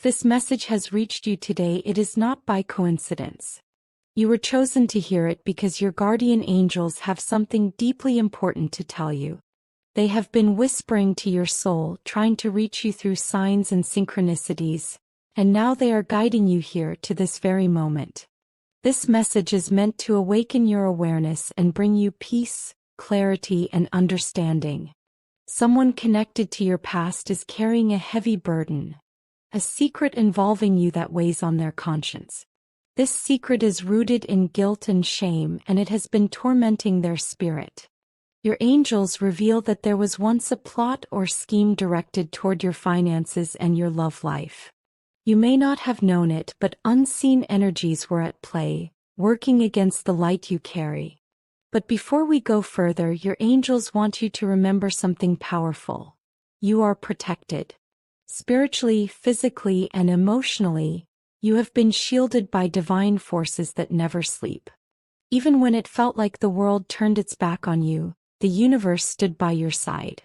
this message has reached you today, it is not by coincidence. You were chosen to hear it because your guardian angels have something deeply important to tell you. They have been whispering to your soul, trying to reach you through signs and synchronicities, and now they are guiding you here to this very moment. This message is meant to awaken your awareness and bring you peace, clarity, and understanding. Someone connected to your past is carrying a heavy burden, a secret involving you that weighs on their conscience. This secret is rooted in guilt and shame, and it has been tormenting their spirit. Your angels reveal that there was once a plot or scheme directed toward your finances and your love life. You may not have known it, but unseen energies were at play, working against the light you carry. But before we go further, your angels want you to remember something powerful. You are protected. Spiritually, physically, and emotionally, you have been shielded by divine forces that never sleep. Even when it felt like the world turned its back on you, the universe stood by your side.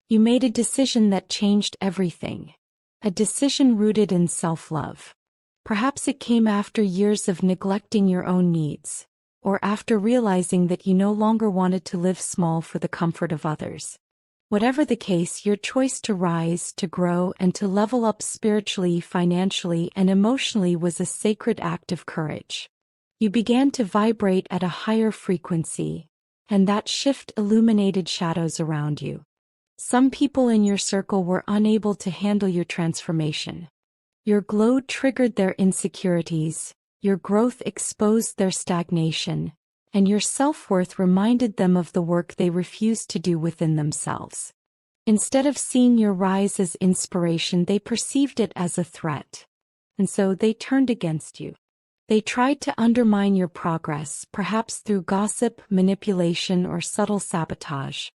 You made a decision that changed everything. A decision rooted in self-love. Perhaps it came after years of neglecting your own needs, or after realizing that you no longer wanted to live small for the comfort of others. Whatever the case, your choice to rise, to grow, and to level up spiritually, financially, and emotionally was a sacred act of courage. You began to vibrate at a higher frequency, and that shift illuminated shadows around you. Some people in your circle were unable to handle your transformation. Your glow triggered their insecurities, your growth exposed their stagnation, and your self-worth reminded them of the work they refused to do within themselves. Instead of seeing your rise as inspiration, they perceived it as a threat. And so they turned against you. They tried to undermine your progress, perhaps through gossip, manipulation, or subtle sabotage.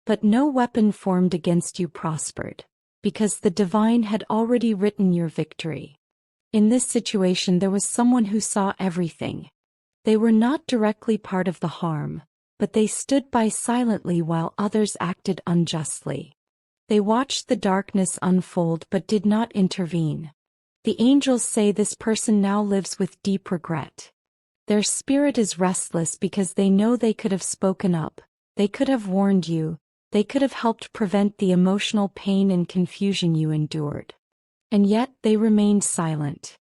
But no weapon formed against you prospered, because the divine had already written your victory. In this situation, there was someone who saw everything. They were not directly part of the harm, but they stood by silently while others acted unjustly. They watched the darkness unfold but did not intervene. The angels say this person now lives with deep regret. Their spirit is restless because they know they could have spoken up, they could have warned you, they could have helped prevent the emotional pain and confusion you endured. And yet they remained silent.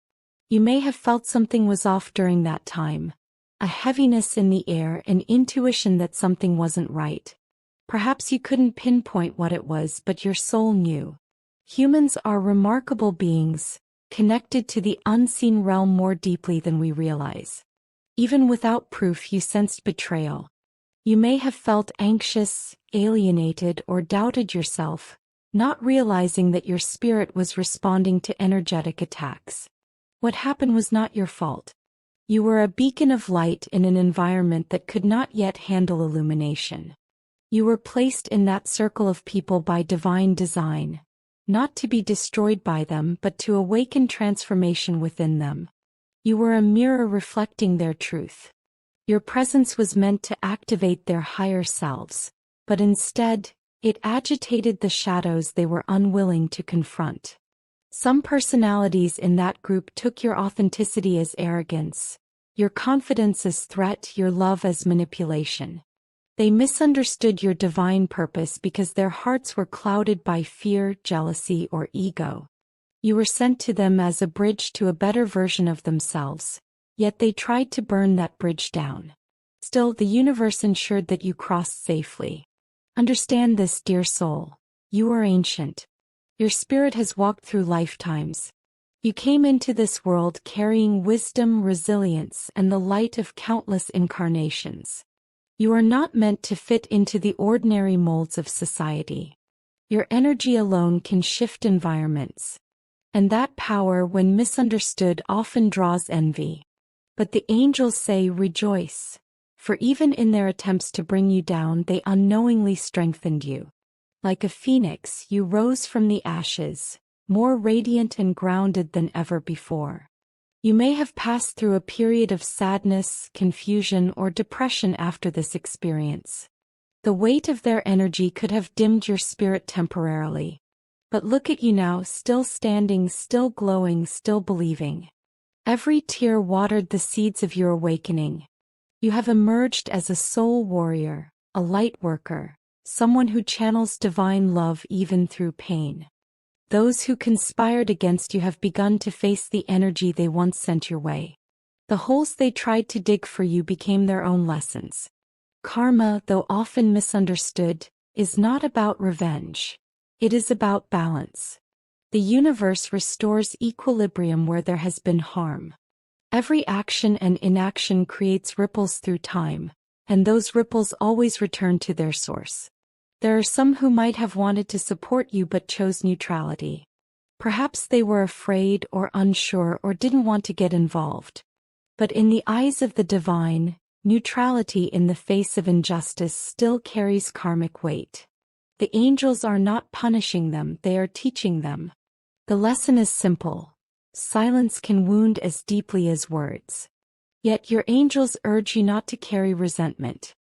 You may have felt something was off during that time. A heaviness in the air, an intuition that something wasn't right. Perhaps you couldn't pinpoint what it was, but your soul knew. Humans are remarkable beings, connected to the unseen realm more deeply than we realize. Even without proof, you sensed betrayal. You may have felt anxious, alienated, or doubted yourself, not realizing that your spirit was responding to energetic attacks. What happened was not your fault. You were a beacon of light in an environment that could not yet handle illumination. You were placed in that circle of people by divine design, not to be destroyed by them but to awaken transformation within them. You were a mirror reflecting their truth. Your presence was meant to activate their higher selves, but instead, it agitated the shadows they were unwilling to confront. Some personalities in that group took your authenticity as arrogance, your confidence as threat, your love as manipulation. They misunderstood your divine purpose because their hearts were clouded by fear, jealousy, or ego. You were sent to them as a bridge to a better version of themselves, yet they tried to burn that bridge down. Still, the universe ensured that you crossed safely. Understand this, dear soul. You are ancient. Your spirit has walked through lifetimes. You came into this world carrying wisdom, resilience, and the light of countless incarnations. You are not meant to fit into the ordinary molds of society. Your energy alone can shift environments. And that power, when misunderstood, often draws envy. But the angels say, rejoice. For even in their attempts to bring you down, they unknowingly strengthened you. Like a phoenix, you rose from the ashes, more radiant and grounded than ever before. You may have passed through a period of sadness, confusion, or depression after this experience. The weight of their energy could have dimmed your spirit temporarily. But look at you now, still standing, still glowing, still believing. Every tear watered the seeds of your awakening. You have emerged as a soul warrior, a light worker, someone who channels divine love even through pain. Those who conspired against you have begun to face the energy they once sent your way. The holes they tried to dig for you became their own lessons. Karma, though often misunderstood, is not about revenge. It is about balance. The universe restores equilibrium where there has been harm. Every action and inaction creates ripples through time, and those ripples always return to their source. There are some who might have wanted to support you but chose neutrality. Perhaps they were afraid or unsure or didn't want to get involved. But in the eyes of the divine, neutrality in the face of injustice still carries karmic weight. The angels are not punishing them, they are teaching them. The lesson is simple. Silence can wound as deeply as words. Yet your angels urge you not to carry resentment.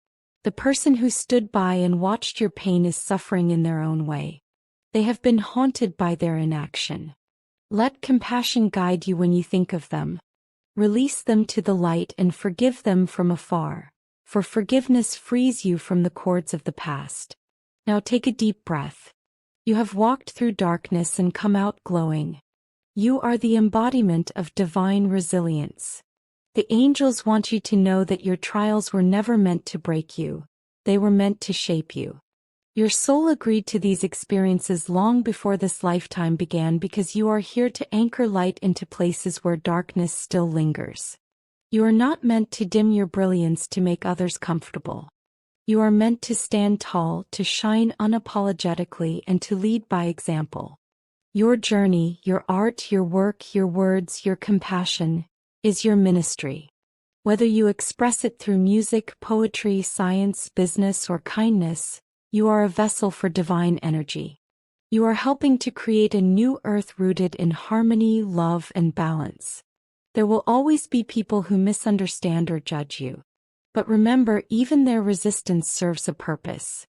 The person who stood by and watched your pain is suffering in their own way. They have been haunted by their inaction. Let compassion guide you when you think of them. Release them to the light and forgive them from afar, for forgiveness frees you from the cords of the past. Now take a deep breath. You have walked through darkness and come out glowing. You are the embodiment of divine resilience. The angels want you to know that your trials were never meant to break you. They were meant to shape you. Your soul agreed to these experiences long before this lifetime began because you are here to anchor light into places where darkness still lingers. You are not meant to dim your brilliance to make others comfortable. You are meant to stand tall, to shine unapologetically, and to lead by example. Your journey, your art, your work, your words, your compassion, is your ministry. Whether you express it through music, poetry, science, business, or kindness, you are a vessel for divine energy. You are helping to create a new earth rooted in harmony, love, and balance. There will always be people who misunderstand or judge you. But remember, even their resistance serves a purpose.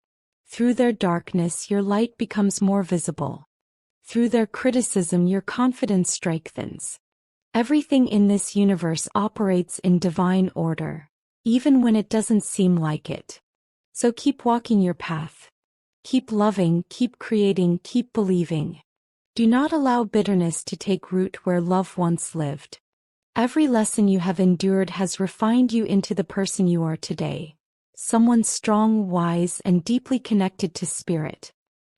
Through their darkness, your light becomes more visible. Through their criticism, your confidence strengthens. Everything in this universe operates in divine order, even when it doesn't seem like it. So keep walking your path. Keep loving, keep creating, keep believing. Do not allow bitterness to take root where love once lived. Every lesson you have endured has refined you into the person you are today. Someone strong, wise, and deeply connected to spirit.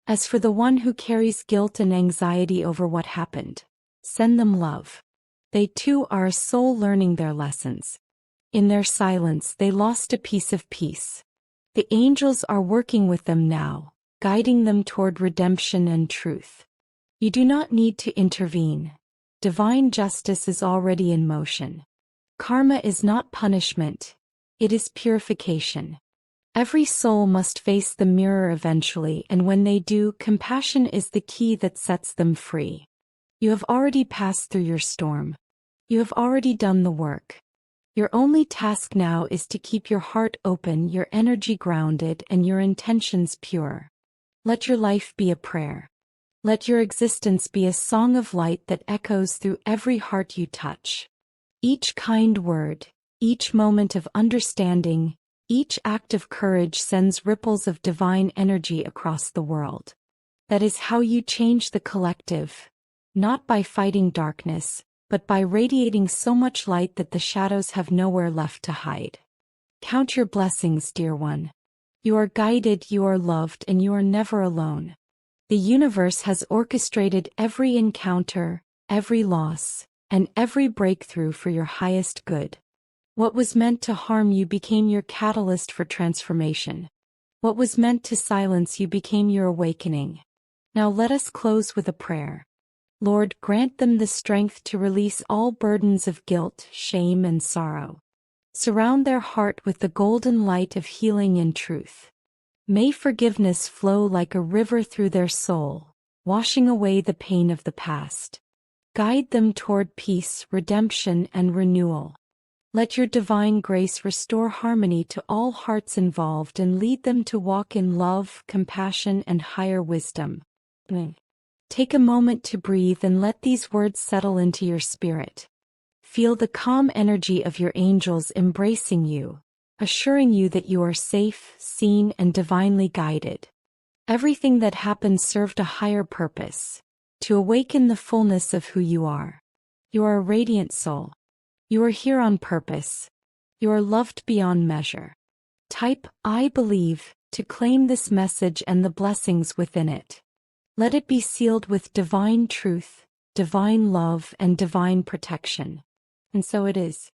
As for the one who carries guilt and anxiety over what happened, send them love. They too are a soul learning their lessons. In their silence, they lost a piece of peace. The angels are working with them now, guiding them toward redemption and truth. You do not need to intervene. Divine justice is already in motion. Karma is not punishment. It is purification. Every soul must face the mirror eventually, and when they do, compassion is the key that sets them free. You have already passed through your storm. You have already done the work. Your only task now is to keep your heart open, your energy grounded, and your intentions pure. Let your life be a prayer. Let your existence be a song of light that echoes through every heart you touch. Each kind word, each moment of understanding, each act of courage sends ripples of divine energy across the world. That is how you change the collective, not by fighting darkness, but by radiating so much light that the shadows have nowhere left to hide. Count your blessings, dear one. You are guided, you are loved, and you are never alone. The universe has orchestrated every encounter, every loss, and every breakthrough for your highest good. What was meant to harm you became your catalyst for transformation. What was meant to silence you became your awakening. Now let us close with a prayer. Lord, grant them the strength to release all burdens of guilt, shame, and sorrow. Surround their heart with the golden light of healing and truth. May forgiveness flow like a river through their soul, washing away the pain of the past. Guide them toward peace, redemption, and renewal. Let your divine grace restore harmony to all hearts involved and lead them to walk in love, compassion, and higher wisdom. Take a moment to breathe and let these words settle into your spirit. Feel the calm energy of your angels embracing you, assuring you that you are safe, seen, and divinely guided. Everything that happened served a higher purpose, to awaken the fullness of who you are. You are a radiant soul. You are here on purpose. You are loved beyond measure. Type "I believe" to claim this message and the blessings within it. Let it be sealed with divine truth, divine love, and divine protection. And so it is.